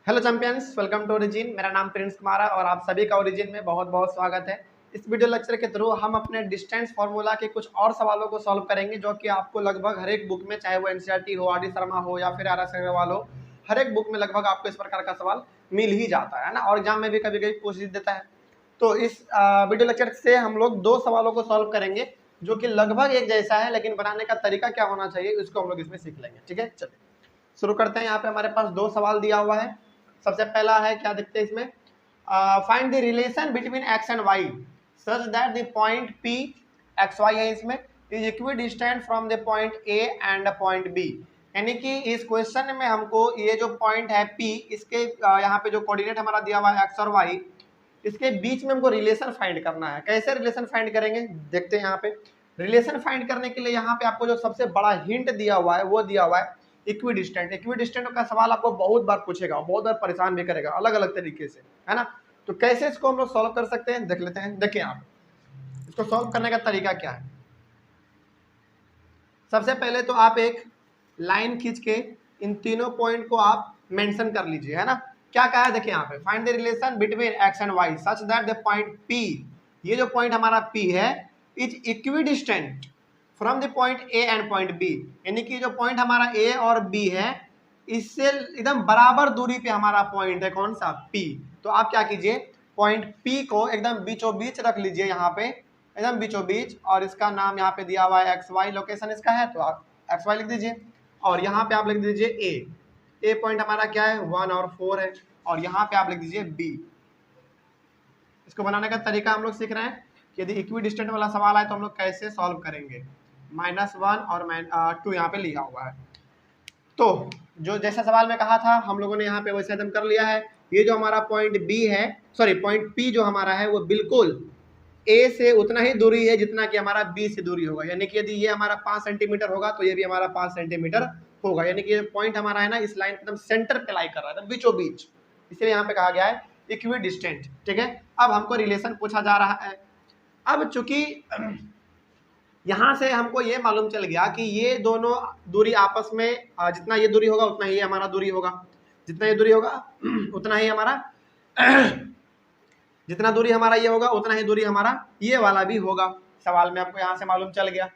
Hello champions, welcome to Origin. मेरा नाम Prince Kumar है और आप सभी का ओरिजिन में बहुत बहुत स्वागत है। इस वीडियो लेक्चर के थ्रू हम अपने डिस्टेंस फार्मूला के कुछ और सवालों को सॉल्व करेंगे जो कि आपको लगभग हर एक बुक में, चाहे वो एनसीईआरटी हो, आर डी शर्मा हो या फिर आर एस अग्रवाल हो, हर एक बुक में लगभग आपको इस प्रकार का सवाल मिल ही जाता है ना, और एग्जाम में भी कभी कभी पूछ देता है। तो इस वीडियो लेक्चर से हम लोग दो सवालों को सॉल्व करेंगे जो कि लगभग एक जैसा है, लेकिन बनाने का तरीका क्या होना चाहिए इसको हम लोग इसमें सीख लेंगे। ठीक है, चलिए शुरू करते हैं। यहाँ पे हमारे पास दो सवाल दिया हुआ है। सबसे पहला है, क्या देखते हैं इसमें, find the relation between X and Y such that the point P, X Y है इसमें, is equidistant from the point A and point B. यानी कि इस क्वेश्चन में हमको ये जो पॉइंट है पी, इसके यहाँ पे जो कोऑर्डिनेट हमारा दिया हुआ है एक्स और वाई, इसके बीच में हमको रिलेशन फाइंड करना है। कैसे रिलेशन फाइंड करेंगे देखते हैं। यहाँ पे रिलेशन फाइंड करने के लिए यहाँ पे आपको जो सबसे बड़ा हिंट दिया हुआ है वो दिया हुआ है इक्वी डिस्टेंट। इक्वी डिस्टेंट का सवाल आपको बहुत बार पूछेगा, बहुत बार परेशान भी करेगा अलग अलग तरीके से, है ना। तो कैसे इसको हम लोग सॉल्व कर सकते हैं देख लेते हैं। देखिए आप इसको सॉल्व करने का तरीका क्या है। सबसे पहले तो आप एक लाइन खींच के इन तीनों पॉइंट को आप मेंशन कर लीजिए, है ना। क्या कहा है देखिए यहाँ पे, find the relation between X and Y such that the point P, ये जो पॉइंट हमारा पी है, is equidistant from the point A and point B. यानी कि जो पॉइंट हमारा ए और बी है, इससे एकदम बराबर दूरी पे हमारा पॉइंट है कौन सा, पी। तो आप क्या कीजिए, पॉइंट पी को एकदम बीचों बीच रख लीजिए, यहाँ पे एकदम बीचों बीच, और इसका नाम यहाँ पे दिया हुआ है एक्स वाई, लोकेशन इसका है तो आप एक्स वाई लिख दीजिए। और यहाँ पे आप लिख दीजिए ए पॉइंट हमारा क्या है 1 और 4 है, और यहाँ पे आप लिख दीजिए बी। इसको बनाने का तरीका हम लोग सीख रहे हैं कि यदि इक्वी डिस्टेंट वाला सवाल है तो हम लोग कैसे सॉल्व करेंगे। -1 और 2 यहाँ पे लिखा हुआ है। तो जो जैसा सवाल में कहा था हम लोगों ने यहाँ पे वैसे एकदम कर लिया है। ये जो हमारा पॉइंट बी है, सॉरी पॉइंट पी जो हमारा है वो बिल्कुल ए से उतना ही दूरी है जितना कि हमारा बी से दूरी होगा। यानी कि यदि ये हमारा 5 सेंटीमीटर होगा तो ये भी हमारा 5 सेंटीमीटर होगा। यानी कि ये पॉइंट हमारा है ना, इस लाइन एकदम सेंटर पे लाई कर रहा है, बीचों बीच, इसलिए यहाँ पे कहा गया है इक्वी डिस्टेंट। ठीक है, अब हमको रिलेशन पूछा जा रहा है। अब चूंकि यहाँ से हमको ये मालूम चल गया कि ये दोनों दूरी आपस में जितना ये दूरी होगा उतना ही हमारा दूरी होगा, जितना ये दूरी होगा उतना ही हमारा जितना दूरी हमारा ये होगा उतना ही दूरी हमारा ये वाला भी होगा। सवाल में हमको यहाँ से मालूम चल गया।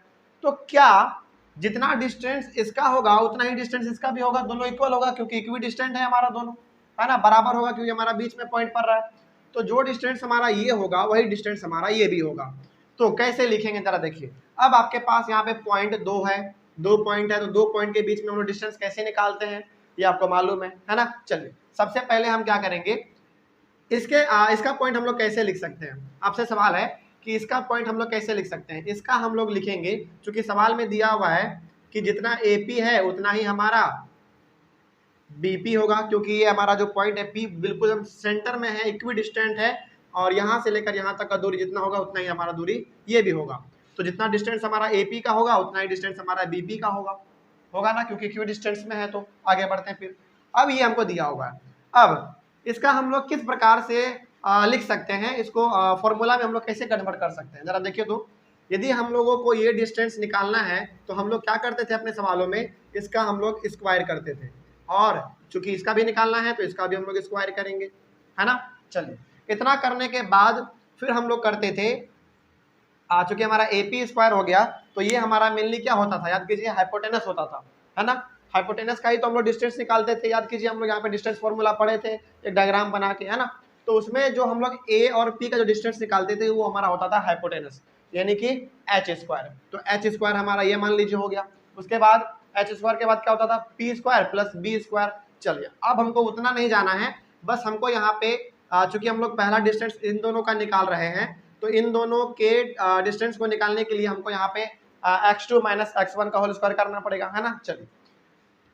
तो क्या जितना डिस्टेंस इसका होगा उतना ही डिस्टेंस इसका भी होगा, दोनों इक्वल होगा क्योंकि इक्वी डिस्टेंट है हमारा दोनों, है ना, बराबर होगा क्योंकि हमारा बीच में पॉइंट पड़ रहा है। तो जो डिस्टेंस हमारा ये होगा वही डिस्टेंस हमारा ये भी होगा। तो कैसे लिखेंगे जरा देखिए। अब आपके पास यहाँ पे पॉइंट 2 है, 2 पॉइंट है, तो 2 पॉइंट के बीच में हम लोग डिस्टेंस कैसे निकालते हैं ये आपको मालूम है ना। चलिए सबसे पहले हम क्या करेंगे, इसका पॉइंट हम लोग कैसे लिख सकते हैं। आपसे सवाल है कि इसका पॉइंट हम लोग कैसे लिख सकते हैं। इसका हम लोग लिखेंगे, क्योंकि सवाल में दिया हुआ है कि जितना AP है उतना ही हमारा BP होगा, क्योंकि ये हमारा जो पॉइंट है P बिल्कुल हम सेंटर में है, इक्वी डिस्टेंट है, और यहाँ से लेकर यहाँ तक का दूरी जितना होगा उतना ही हमारा दूरी ये भी होगा। तो जितना डिस्टेंस हमारा AP का होगा उतना ही डिस्टेंस हमारा BP का होगा ना, क्योंकि इक्वी डिस्टेंस में है। तो आगे बढ़ते हैं फिर। अब ये हमको दिया हुआ है, अब इसका हम लोग किस प्रकार से लिख सकते हैं, इसको फॉर्मूला में हम लोग कैसे कन्वर्ट कर सकते हैं जरा देखिए। तो यदि हम लोगों को ये डिस्टेंस निकालना है तो हम लोग क्या करते थे अपने सवालों में, इसका हम लोग स्क्वायर करते थे, और चूंकि इसका भी निकालना है तो इसका भी हम लोग स्क्वायर करेंगे, है ना। चलिए इतना करने के बाद फिर हम लोग करते थे, चूंकि हमारा AP स्क्वायर हो गया तो ये हमारा मेनली क्या होता था, याद कीजिए, हाइपोटेनस होता था, है ना। हाइपोटेनस का ही तो हम लोग डिस्टेंस निकालते थे। याद कीजिए हम लोग यहाँ पे डिस्टेंस फॉर्मूला पढ़े थे एक डायग्राम बना के, है ना। तो उसमें जो हम लोग A और P का जो डिस्टेंस निकालते थे वो हमारा होता था हाइपोटेनस, यानी कि H स्क्वायर। तो H स्क्वायर हमारा ये मान लीजिए हो गया। उसके बाद H स्क्वायर के बाद क्या होता था, P square plus B square. चलिए अब हमको उतना नहीं जाना है, बस हमको यहाँ पे चूंकि हम लोग पहला डिस्टेंस इन दोनों का निकाल रहे हैं, तो इन दोनों के डिस्टेंस को निकालने के लिए हमको यहाँ पे x2 माइनस x1 का होल स्क्वायर करना पड़ेगा, है ना। चलिए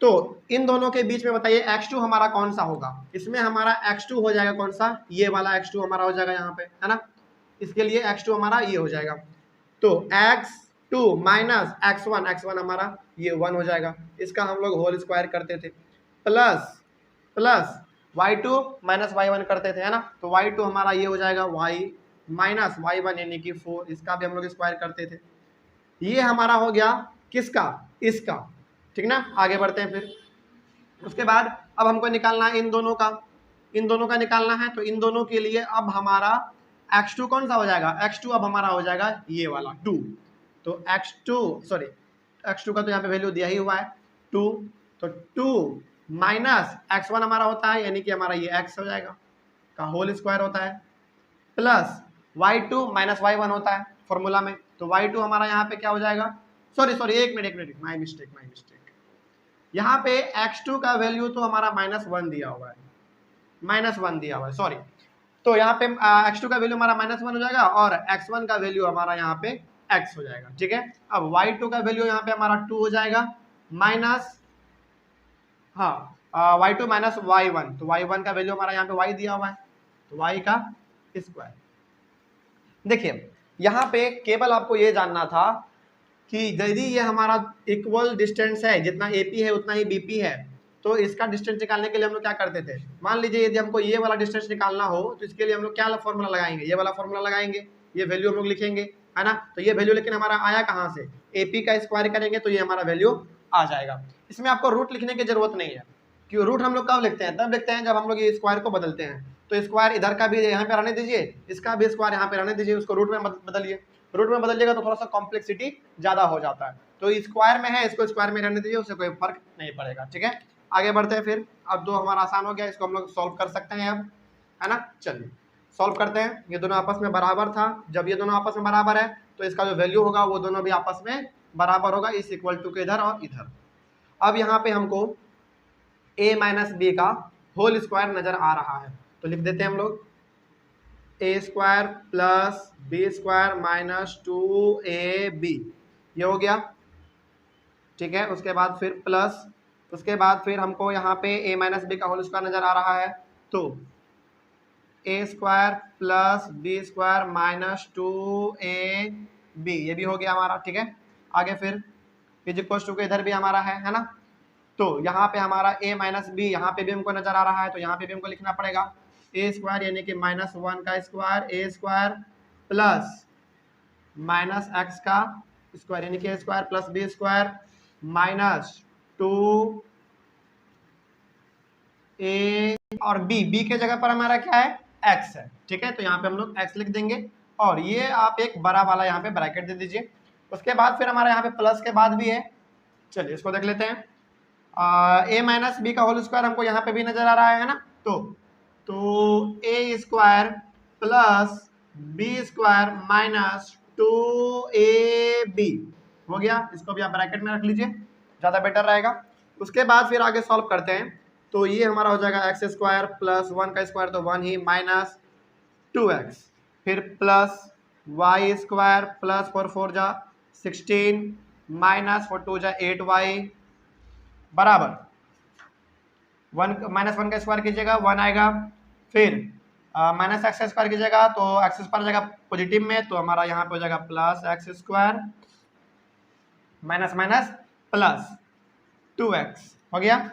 तो इन दोनों के बीच में बताइए x2 हमारा कौन सा होगा। इसमें हमारा x2 हो जाएगा कौन सा, ये वाला x2 हमारा हो जाएगा यहाँ पे, है ना। इसके लिए x2 हमारा ये हो जाएगा। तो x2 माइनस x1 हमारा ये 1 हो जाएगा। इसका हम लोग होल स्क्वायर करते थे, प्लस y2 माइनस y1 करते थे, है ना। तो y2 हमारा ये हो जाएगा y माइनस y1 यानी कि 4, इसका भी हम लोग स्क्वायर करते थे। ये हमारा हो गया किसका, इसका, ठीक ना। आगे बढ़ते हैं फिर। उसके बाद अब हमको निकालना है इन दोनों का निकालना है। तो इन दोनों के लिए अब हमारा x2 कौन सा हो जाएगा, x2 अब हमारा हो जाएगा ये वाला 2। तो x2 सॉरी x2 का तो यहाँ पे वैल्यू दिया ही हुआ है 2। तो 2 माइनस x1 हमारा होता है, यानी कि हमारा ये x हो जाएगा का होल स्क्वायर होता है, प्लस y2 माइनस y1 होता है फॉर्मूला में। तो y2 हमारा यहाँ पे क्या हो जाएगा, सॉरी एक मिनट माई मिस्टेक यहाँ पे x2 का वैल्यू तो हमारा -1 दिया हुआ है, सॉरी। तो यहाँ पे x2 का वैल्यू हमारा -1 हो जाएगा और x1 का वैल्यू हमारा यहाँ पे x हो जाएगा, ठीक है। अब y2 का वैल्यू यहाँ पे हमारा 2 हो जाएगा माइनस y2 माइनस y1। तो y1 का वैल्यू हमारा यहाँ पे y दिया हुआ है, तो y का स्क्वायर। देखिए यहाँ पे केवल आपको ये जानना था कि यदि ये हमारा इक्वल डिस्टेंस है, जितना AP है उतना ही BP है, तो इसका डिस्टेंस निकालने के लिए हम लोग क्या करते थे, मान लीजिए यदि हमको ये वाला डिस्टेंस निकालना हो तो इसके लिए हम लोग क्या फॉर्मूला लगाएंगे, ये वाला फॉर्मूला लगाएंगे, ये वैल्यू हम लोग लिखेंगे, है ना। तो ये वैल्यू लेकिन हमारा आया कहाँ से, AP का स्क्वायर करेंगे तो ये हमारा वैल्यू आ जाएगा। इसमें आपको रूट लिखने की जरूरत नहीं है, क्यों, रूट हम लोग कब लिखते हैं, तब लिखते हैं जब हम लोग ये स्क्वायर को बदलते हैं। तो स्क्वायर इधर का भी यहाँ पे रहने दीजिए, इसका भी स्क्वायर यहाँ पे रहने दीजिए, उसको रूट में बदलिए, रूट में बदलिएगा तो थोड़ा सा कॉम्प्लेक्सिटी ज्यादा हो जाता है। तो स्क्वायर में है, इसको स्क्वायर में रहने दीजिए, उससे कोई फर्क नहीं पड़ेगा, ठीक है। आगे बढ़ते हैं फिर, अब 2 हमारा आसान हो गया, इसको हम लोग सॉल्व कर सकते हैं अब, है ना। चलिए सॉल्व करते हैं। ये दोनों आपस में बराबर था, जब ये दोनों आपस में बराबर है तो इसका जो वैल्यू होगा वो दोनों भी आपस में बराबर होगा, इस इक्वल टू के इधर और इधर। अब यहाँ पे हमको a माइनस बी का होल स्क्वायर नजर आ रहा है, तो लिख देते हैं हम लोग a square plus B square minus 2ab, ये हो गया, ठीक है। उसके बाद फिर प्लस, उसके बाद फिर हमको यहाँ पे a माइनस बी का होल स्क्वायर नजर आ रहा है, तो a square plus B square minus 2ab, ये भी हो गया हमारा, ठीक है। आगे फिर इज इक्वल टू के इधर भी हमारा है ना। तो यहाँ पे हमारा a माइनस बी यहाँ पे भी हमको नजर आ रहा है, तो यहाँ पे भी हमको लिखना पड़ेगा a स्क्वायर यानी कि -1 का square, a square plus minus x का स्क्वायर यानी कि a square plus B square minus 2a और b के जगह पर हमारा क्या है, x है, ठीक है। तो यहाँ पे हम लोग x लिख देंगे और ये आप एक बड़ा वाला यहाँ पे ब्रैकेट दे दीजिए। उसके बाद फिर हमारा यहाँ पे प्लस के बाद भी है, चलिए इसको देख लेते हैं। a माइनस बी का होल स्क्वायर हमको यहाँ पे भी नजर आ रहा है ना, तो a square plus B square minus 2ab हो गया, इसको भी आप ब्रैकेट में रख लीजिए, ज़्यादा बेटर रहेगा। उसके बाद फिर आगे सॉल्व करते हैं, तो ये हमारा हो जाएगा x स्क्वायर प्लस 1 का स्क्वायर तो 1 ही माइनस 2x, फिर प्लस y स्क्वायर प्लस 4 4 जा 16 माइनस 4 2 जा 8y बराबर 1 माइनस 1 का स्क्वायर कीजिएगा 1 आएगा, फिर माइनस एक्स स्क्वायर कीजिएगा तो एक्स स्क्वायर जाएगा पॉजिटिव में, तो हमारा यहाँ पे हो जाएगा plus x square minus minus plus 2x हो गया।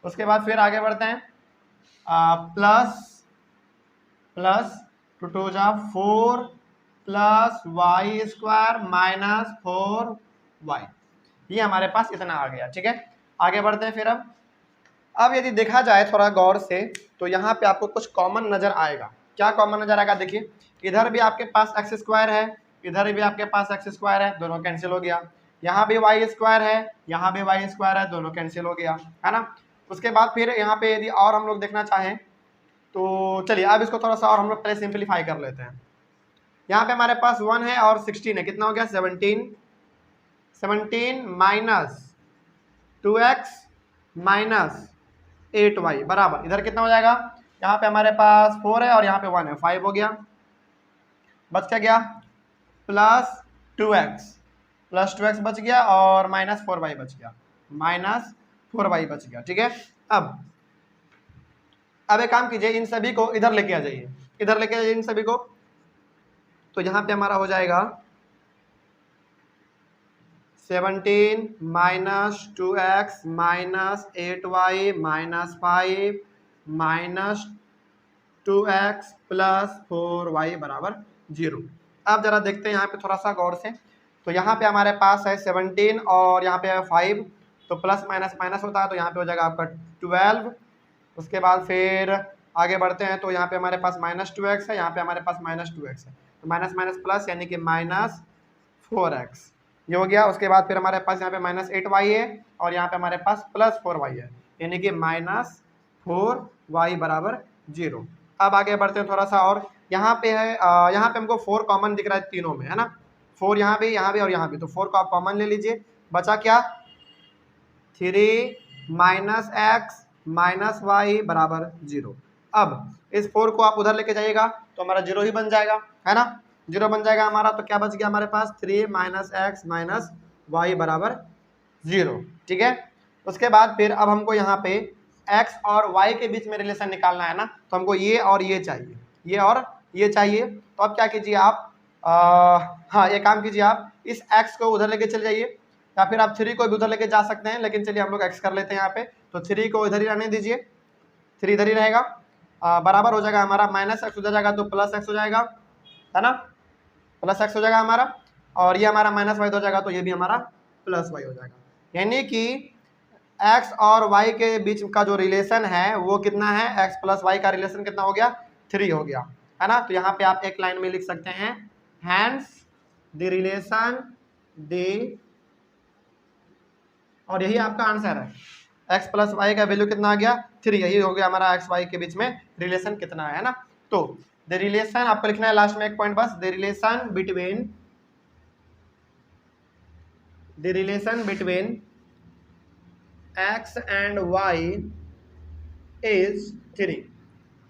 उसके बाद फिर आगे बढ़ते हैं, प्लस 2 2 जा 4 plus Y square minus 4y, ये हमारे पास इतना आ गया, ठीक है। आगे बढ़ते हैं फिर अब यदि देखा जाए थोड़ा गौर से तो यहाँ पे आपको कुछ कॉमन नजर आएगा। क्या कॉमन नजर आएगा, देखिए इधर भी आपके पास एक्स स्क्वायर है, इधर भी आपके पास एक्स स्क्वायर है, दोनों कैंसिल हो गया। यहाँ भी वाई स्क्वायर है, यहाँ भी वाई स्क्वायर है, दोनों कैंसिल हो गया, है ना। उसके बाद फिर यहाँ पे यदि और हम लोग देखना चाहें तो चलिए अब इसको थोड़ा सा और हम लोग पहले सिंप्लीफाई कर लेते हैं। यहाँ पे हमारे पास 1 है और 16 है, कितना हो गया 17 माइनस 2x माइनस 8y बराबर इधर कितना हो जाएगा, यहाँ पे हमारे पास 4 है और यहाँ पे 1 है, 5 हो गया, बच क्या गया प्लस 2x बच गया और माइनस 4y बच गया, ठीक है। अब एक काम कीजिए, इन सभी को इधर लेके आ जाइए, इन सभी को, तो यहाँ पे हमारा हो जाएगा 17 minus 2x minus 8y minus 5 minus 2x plus 4y बराबर 0। अब जरा देखते हैं यहाँ पे थोड़ा सा गौर से, तो यहाँ पे हमारे पास है 17 और यहाँ पे है 5, तो प्लस माइनस माइनस होता है, तो यहाँ पे हो जाएगा आपका 12। उसके बाद फिर आगे बढ़ते हैं, तो यहाँ पे हमारे पास -2x है, यहाँ पे हमारे पास -2x है, तो माइनस माइनस प्लस यानी कि -4x ये हो गया। उसके बाद फिर हमारे पास यहाँ पे -8y है और यहाँ पे हमारे पास +4y है, यानी कि -4y बराबर 0। अब आगे बढ़ते हैं थोड़ा सा, और यहाँ पे है यहाँ पे हमको 4 कॉमन दिख रहा है तीनों में, है ना। 4 यहाँ भी और यहाँ भी, तो 4 को आप कॉमन ले लीजिए, बचा क्या 3 -x -y बराबर 0। अब इस 4 को आप उधर लेके जाइएगा तो हमारा 0 ही बन जाएगा, है ना, 0 बन जाएगा हमारा। तो क्या बच गया हमारे पास 3 -x -y बराबर 0, ठीक है। उसके बाद फिर अब हमको यहाँ पे x और y के बीच में रिलेशन निकालना है ना, तो हमको ये और ये चाहिए, ये और ये चाहिए। तो अब क्या कीजिए आप, हाँ एक काम कीजिए, आप इस x को उधर लेके चले जाइए, या फिर आप 3 को भी उधर लेके जा सकते हैं, लेकिन चलिए हम लोग x कर लेते हैं यहाँ पे। तो 3 को इधर ही रहने दीजिए, 3 इधर ही रहेगा, बराबर हो जाएगा हमारा -x उधर जाएगा तो +x हो जाएगा, है ना, +x हो जाएगा हमारा, और ये हमारा -y हो जाएगा तो ये भी हमारा +y हो जाएगा। यानी कि x और y के बीच का जो रिलेशन है वो कितना है, x + y का रिलेशन कितना हो गया 3 हो गया, है ना। तो यहाँ पे आप एक लाइन में लिख सकते हैं, हैंस द रिलेशन द, और यही आपका आंसर है, x + y का वैल्यू कितना आ गया 3, यही हो गया हमारा x y के बीच में रिलेशन कितना है ना। तो द रिलेशन आपको लिखना है लास्ट में एक पॉइंट बस, the relation between x and y is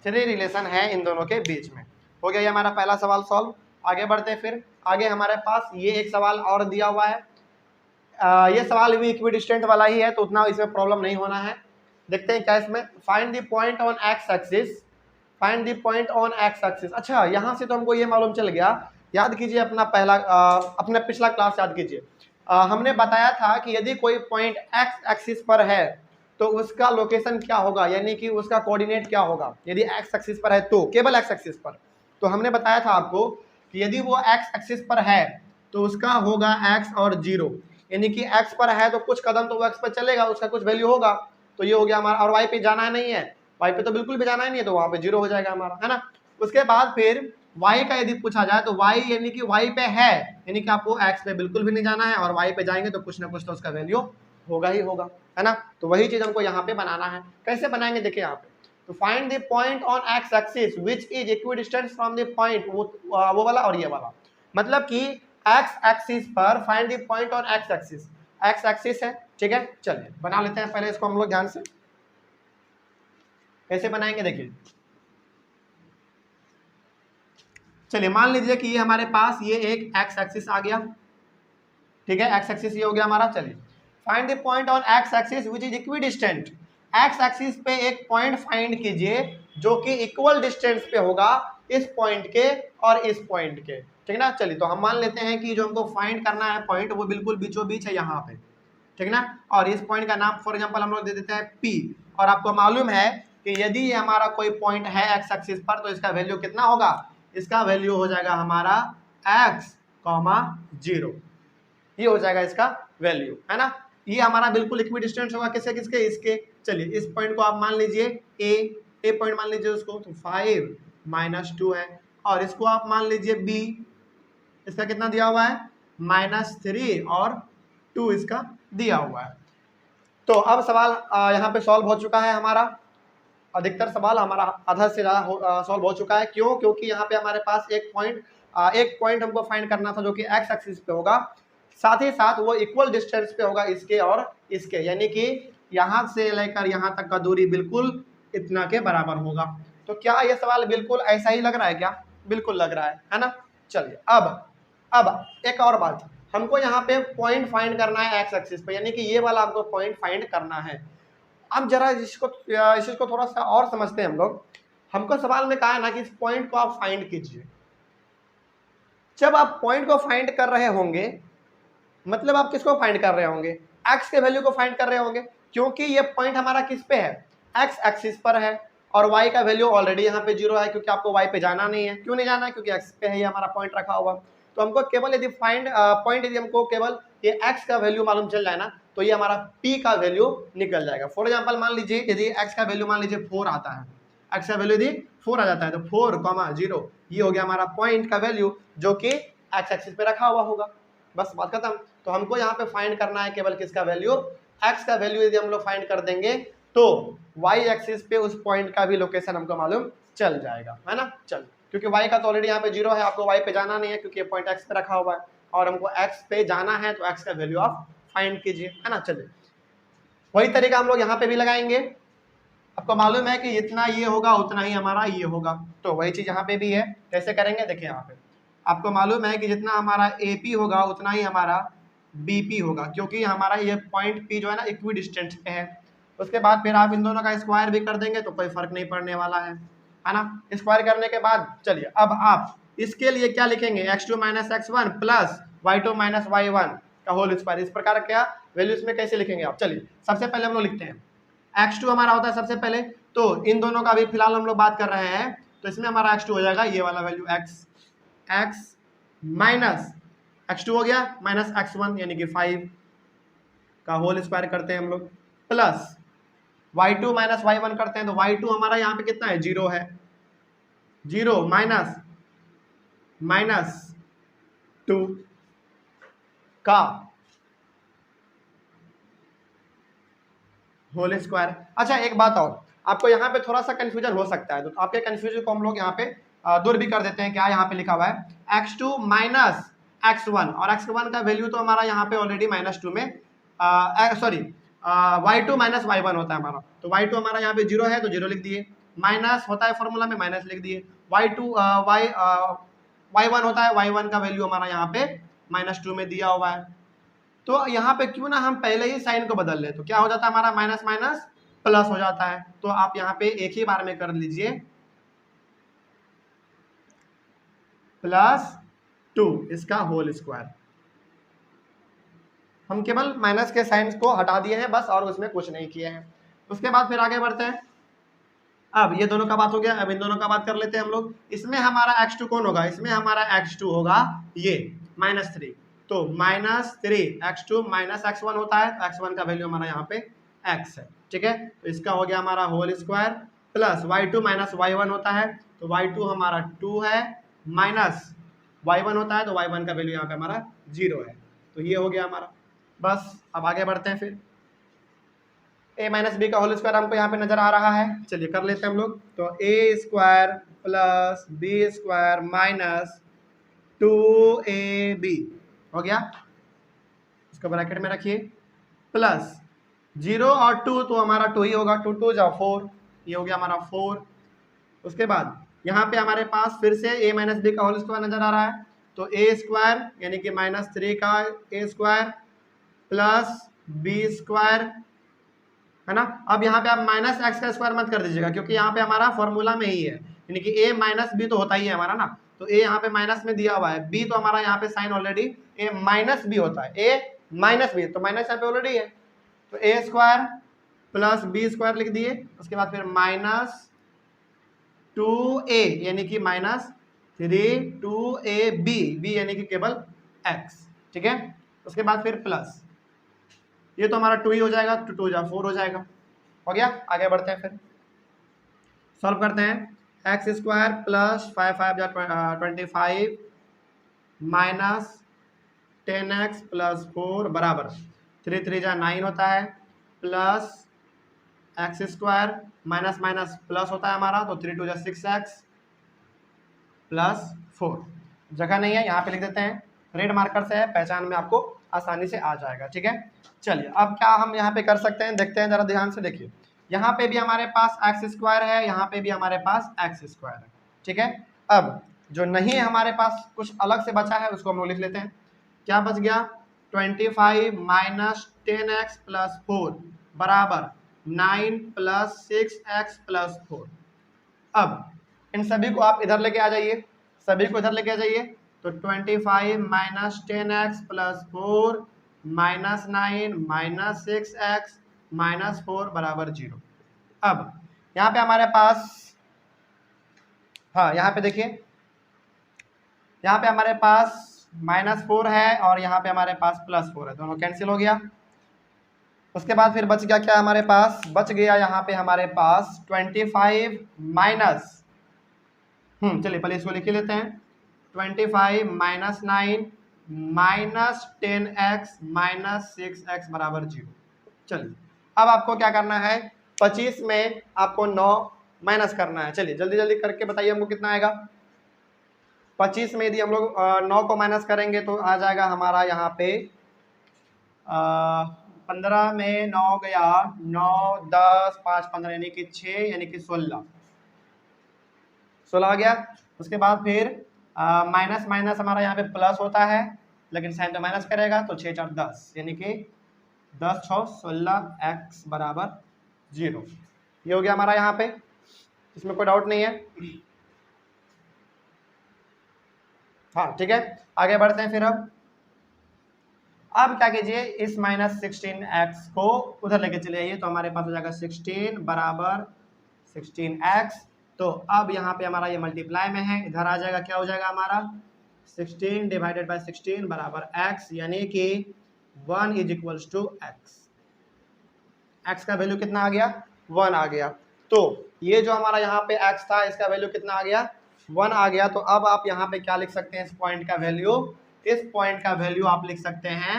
3 relation है इन दोनों के बीच में। हो गया ये हमारा पहला सवाल सॉल्व। आगे बढ़ते हैं, फिर आगे हमारे पास ये एक सवाल और दिया हुआ है, ये सवाल भी इक्विडिस्टेंट वाला ही है, तो उतना इसमें प्रॉब्लम नहीं होना है। देखते हैं क्या इसमें, find the point on x axis, find the point on x axis. अच्छा यहाँ से तो हमको ये मालूम चल गया, याद कीजिए अपना अपना पिछला क्लास याद कीजिए, हमने बताया था कि यदि कोई पॉइंट एक्स एक्सिस पर है तो उसका लोकेशन क्या होगा, यानी कि उसका कोऑर्डिनेट क्या होगा। यदि एक्स एक्सिस पर है तो केवल एक्स एक्सिस पर, तो हमने बताया था आपको कि यदि वो एक्स एक्सिस पर है तो उसका होगा एक्स और 0, यानी कि एक्स पर है तो कुछ कदम तो वो एक्स पर चलेगा, उसका कुछ वैल्यू होगा, तो ये हो गया हमारा। और वाई पे जाना नहीं है, वाई पे तो बिल्कुल भी जाना ही नहीं है, तो वहाँ पे 0 हो जाएगा हमारा, है ना। उसके बाद फिर वाई का यदि पूछा जाए तो वाई यानी कि वाई पे है, यानी कि आपको एक्स पे बिल्कुल भी नहीं जाना है, और वाई पे जाएंगे तो कुछ ना कुछ तो उसका वैल्यू होगा ही होगा, है ना। तो वही चीज हमको यहाँ पे बनाना है। कैसे बनाएंगे देखिए यहाँ पे, तो find the point on x axis which is equidistant from the point, वो वाला और ये वाला, मतलब कि एक्स एक्सिस पर find the point on x axis, x axis है, ठीक है। चलिए बना लेते हैं पहले इसको हम लोग ध्यान से, कैसे बनाएंगे देखिए। चलिए मान लीजिए कि ये हमारे पास ये एक एक्स एक्सिस आ गया, ठीक है, एक्स एक्सिस ये हो गया हमारा। चलिए find the point on x axis which is equidistant, x axis पे एक पॉइंट फाइंड कीजिए जो कि इक्वल डिस्टेंस पे होगा इस पॉइंट के और इस पॉइंट के, ठीक ना। चलिए तो हम मान लेते हैं कि जो हमको फाइंड करना है पॉइंट वो बिल्कुल बीचों बीच है यहाँ पे, ठीक ना। और इस पॉइंट का नाम फॉर एग्जांपल हम लोग दे देते हैं P, और आपको मालूम है कि यदि ये हमारा कोई पॉइंट है एक्स एक्सिस पर तो इसका वैल्यू कितना होगा, इसका वैल्यू हो जाएगा हमारा x, 0, ये हो जाएगा इसका वैल्यू, है ना। ये हमारा बिल्कुल इक्विडिस्टेंस होगा किसके किसके, इसके। चलिए इस पॉइंट को आप मान लीजिए ए पॉइंट मान लीजिए उसको, तो 5 - 2 है, और इसको आप मान लीजिए B, इसका कितना दिया हुआ है -3 और 2 इसका दिया हुआ है। तो अब सवाल यहाँ पे सॉल्व हो चुका है हमारा, अधिकतर सवाल हमारा आधा से ज़्यादा सॉल्व हो चुका है। क्यों, क्योंकि यहाँ पे हमारे पास एक पॉइंट हमको फाइंड करना था जो कि एक्स एक्सिस पे होगा, साथ ही साथ वो इक्वल डिस्टेंस पे होगा इसके और इसके, यानी कि यहाँ से लेकर यहाँ तक का दूरी बिल्कुल इतना के बराबर होगा। तो क्या ये सवाल बिल्कुल ऐसा ही लग रहा है क्या, बिल्कुल लग रहा है ना। चलिए अब एक और बात, हमको यहाँ पे पॉइंट फाइंड करना है एक्स एक्सिस पे, यानी कि ये वाला हमको पॉइंट फाइंड करना है। अब जरा इसको थोड़ा सा और समझते हैं हम लोग। हमको सवाल में कहा है ना कि इस पॉइंट को आप फाइंड कीजिए। जब आप पॉइंट को फाइंड कर रहे होंगे, मतलब आप किसको फाइंड कर रहे होंगे, एक्स के वैल्यू को फाइंड कर रहे होंगे, क्योंकि ये पॉइंट हमारा किस पे है, एक्स एक्सिस पर है, और y का वैल्यू ऑलरेडी यहाँ पे 0 है, क्योंकि आपको y पे जाना नहीं है। क्यों नहीं जाना है, क्योंकि x पे है ये हमारा पॉइंट रखा हुआ। तो हमको केवल यदि पॉइंट यदि हमको केवल ये x का वैल्यू मालूम चल जाए ना, तो ये हमारा p का वैल्यू निकल जाएगा। फॉर एग्जाम्पल मान लीजिए यदि x का वैल्यू मान लीजिए 4 आता है, x का वैल्यू यदि 4 आ जाता है तो 4,0 ये हो गया हमारा पॉइंट का वैल्यू जो कि x एक्सिस पे रखा हुआ होगा। बस बात खत्म। तो हमको यहाँ पे फाइंड करना है केवल किसका वैल्यू, x का वैल्यू यदि हम लोग फाइंड कर देंगे तो y एक्सिस पे उस पॉइंट का भी लोकेशन हमको मालूम चल जाएगा, है ना। चल, क्योंकि y का तो ऑलरेडी यहाँ पे 0 है, आपको y पे जाना नहीं है क्योंकि ये पॉइंट x पे रखा हुआ है और हमको x पे जाना है, तो x का वैल्यू आप फाइंड कीजिए, है ना। चलिए वही तरीका हम लोग यहाँ पे भी लगाएंगे। आपको मालूम है कि जितना ये होगा उतना ही हमारा ये होगा, तो वही चीज यहाँ पे भी है। कैसे करेंगे देखिए, यहाँ पे आपको मालूम है कि जितना हमारा AP होगा उतना ही हमारा BP होगा, क्योंकि हमारा ये पॉइंट P जो है ना इक्वी डिस्टेंस पे है। उसके बाद फिर आप इन दोनों का स्क्वायर भी कर देंगे तो कोई फर्क नहीं पड़ने वाला है ना। स्क्वायर करने के बाद चलिए अब आप इसके लिए क्या लिखेंगे, x2 minus x1 plus y2 minus y1 का होल स्क्वायर। इस प्रकार क्या वैल्यूज में कैसे लिखेंगे आप, चलिए सबसे पहले हम लोग लिखते हैं x2 हमारा होता है सबसे पहले, तो इन दोनों का भी फिलहाल हम लोग बात कर रहे हैं, तो इसमें हमारा x2 हो जाएगा ये वाला वैल्यू x माइनस x2 हो गया माइनस x1 यानी कि 5 का होल स्क्वायर करते हैं हम लोग, प्लस y2 माइनस y1 करते हैं, तो y2 हमारा यहाँ पे कितना है 0 है, 0 माइनस 2 का होल स्क्वायर। अच्छा एक बात और, आपको यहाँ पे थोड़ा सा कंफ्यूजन हो सकता है, तो आपके कंफ्यूजन को हम लोग यहाँ पे दूर भी कर देते हैं। क्या यहाँ पे लिखा हुआ है x2 माइनस x1, और x1 का वैल्यू तो हमारा यहाँ पे ऑलरेडी -2 में सॉरी y2 माइनस y1 होता है हमारा, तो y2 हमारा यहाँ पे 0 है तो 0 लिख दिए, माइनस होता है फॉर्मूला में माइनस लिख दिए, y1 होता है, y1 का वैल्यू हमारा यहाँ पे -2 में दिया हुआ है। तो यहाँ पे क्यों ना हम पहले ही साइन को बदल ले, तो क्या हो जाता है हमारा माइनस माइनस प्लस हो जाता है। तो आप यहाँ पे एक ही बार में कर लीजिए +2 इसका होल स्क्वायर। हम केवल माइनस के साइंस को हटा दिए हैं बस, और उसमें कुछ नहीं किए हैं। उसके बाद फिर आगे बढ़ते हैं। अब ये दोनों का बात हो गया, अब इन दोनों का बात कर लेते हैं हम लोग। इसमें हमारा x2 कौन होगा, इसमें हमारा x2 होगा ये -3, तो -3 x2 माइनस x1 होता है, तो x1 का वैल्यू हमारा यहाँ पे x है, ठीक है। तो इसका हो गया हमारा whole square, plus y2 minus y1 होता है, तो y2 हमारा 2 है, माइनस y1 होता है, तो y1 का वैल्यू यहाँ पे हमारा 0 है। तो ये हो गया हमारा। बस अब आगे बढ़ते हैं फिर। a माइनस बी का होल स्क्वायर हमको यहाँ पे नजर आ रहा है, चलिए कर लेते हैं हम लोग। तो a square plus B square minus 2ab हो गया, इसको ब्रैकेट में रखिए, प्लस 0 और 2 तो हमारा 2 ही होगा, 2 2 जा 4, ये हो गया हमारा 4। उसके बाद यहाँ पे हमारे पास फिर से a माइनस बी का होल स्क्वायर नजर आ रहा है, तो a स्क्वायर यानी कि -3 का a square plus B square, है ना। अब यहाँ पे आप माइनस एक्स का स्क्वायर मत कर दीजिएगा, क्योंकि यहाँ पे हमारा फॉर्मूला में ही है, यानी कि a माइनस बी तो होता ही है हमारा ना, तो a यहाँ पे माइनस में दिया हुआ है, b तो हमारा यहाँ पे sign already a minus B होता है, a माइनस बी, तो माइनस यहाँ पे ऑलरेडी है, तो a square plus B square लिख दिए। उसके बाद फिर -2a यानी कि -3 2ab, b यानी कि केवल x, ठीक है। उसके बाद फिर प्लस, ये तो हमारा 2 ही हो जाएगा, 2 2 जा 4 हो जाएगा, हो गया। आगे बढ़ते हैं, फिर सॉल्व करते हैं। एक्स स्क्वायर प्लस 5 5 जा 25 माइनस 10x प्लस 4 बराबर 3 3 जा 9 होता है, plus x square minus minus plus होता है हमारा, तो 3 2 जा 6x प्लस 4। जगह नहीं है, यहाँ पे लिख देते हैं, रेड मार्कर से है, पहचान में आपको आसानी से आ जाएगा, ठीक है। चलिए अब क्या हम यहाँ पे कर सकते हैं, देखते हैं जरा ध्यान से देखिए। यहाँ पे भी हमारे पास एक्स स्क्वायर है, यहाँ पे भी हमारे पास एक्स स्क्वायर है, ठीक है। अब जो नहीं हमारे पास कुछ अलग से बचा है उसको हम लोग लिख लेते हैं। क्या बच गया, 25 माइनस 10x प्लस 4 बराबर 9 प्लस 6x प्लस 4। अब इन सभी को आप इधर लेके आ जाइए, सभी को इधर लेके आ जाइए, तो 25 minus 10x plus 4 minus 9 minus 6x minus 4 बराबर 0। अब यहाँ पे हमारे पास, हाँ यहाँ पे देखिए, यहाँ पे हमारे पास -4 है और यहाँ पे हमारे पास +4 है, दोनों कैंसिल हो गया। उसके बाद फिर बच गया क्या हमारे पास, बच गया यहाँ पे हमारे पास 25 माइनस, चलिए पहले इसको लिख ही लेते हैं, 25 minus 9 minus 10x minus 6x बराबर 0। चलिए अब आपको क्या करना है, 25 में आपको 9 माइनस करना है। चलिए जल्दी जल्दी करके बताइए हमको कितना आएगा। 25 में यदि हम लोग 9 को माइनस करेंगे तो आ जाएगा हमारा यहाँ पे 15 में 9 गया, 9 10 5 15 यानी कि 6 यानी कि 16 आ गया। उसके बाद फिर माइनस माइनस हमारा यहाँ पे प्लस होता है, लेकिन साइन तो माइनस करेगा, तो 6 4 10 यानी कि 10 6 16 x बराबर 0। ये हो गया हमारा यहाँ पे, इसमें कोई डाउट नहीं है। हाँ ठीक है, आगे बढ़ते हैं फिर। अब क्या कीजिए, इस माइनस 16x को उधर लेके चले आइए, तो हमारे पास हो जाएगा 16 बराबर 16x। तो अब यहाँ पे हमारा ये मल्टीप्लाई में है, इधर आ जाएगा, क्या हो जाएगा हमारा 16 डिवाइडेड बाय 16 बराबर x, यानी कि 1 is equals to x। x का वैल्यू कितना आ गया, 1 आ गया। तो ये जो हमारा यहाँ पे x था, इसका वैल्यू कितना आ गया, 1 आ गया। तो अब आप यहाँ पे क्या लिख सकते हैं, इस पॉइंट का वैल्यू, इस पॉइंट का वैल्यू आप लिख सकते हैं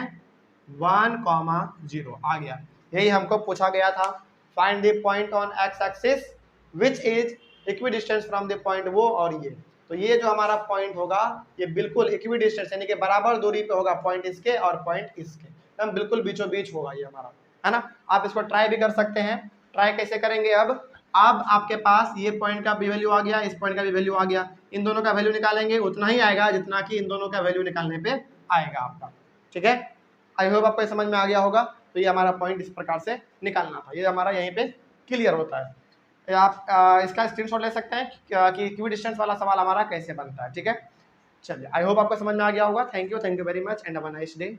1,0 आ गया। यही हमको पूछा गया था, find the point on x axis which is equidistance from the point वो और ये। तो ये जो हमारा पॉइंट होगा ये बिल्कुल इक्विडिस्टेंस यानी कि बराबर दूरी पे होगा, पॉइंट इसके और पॉइंट इसके, एकदम बिल्कुल बीचों बीच होगा ये हमारा, है ना। आप इसको ट्राई भी कर सकते हैं। ट्राई कैसे करेंगे, अब आपके पास ये पॉइंट का भी वैल्यू आ गया, इस पॉइंट का भी वैल्यू आ गया, इन दोनों का वैल्यू निकालेंगे, उतना ही आएगा जितना कि इन दोनों का वैल्यू निकालने पे आएगा आपका। ठीक है, आई होप आपको समझ में आ गया होगा। तो ये हमारा पॉइंट इस प्रकार से निकालना था, ये हमारा यहीं पे क्लियर होता है। आप इसका स्क्रीनशॉट ले सकते हैं कि इक्विडिस्टेंस वाला सवाल हमारा कैसे बनता है। ठीक है, चलिए आई होप आपको समझ में आ गया होगा। Thank you very much and have a nice day.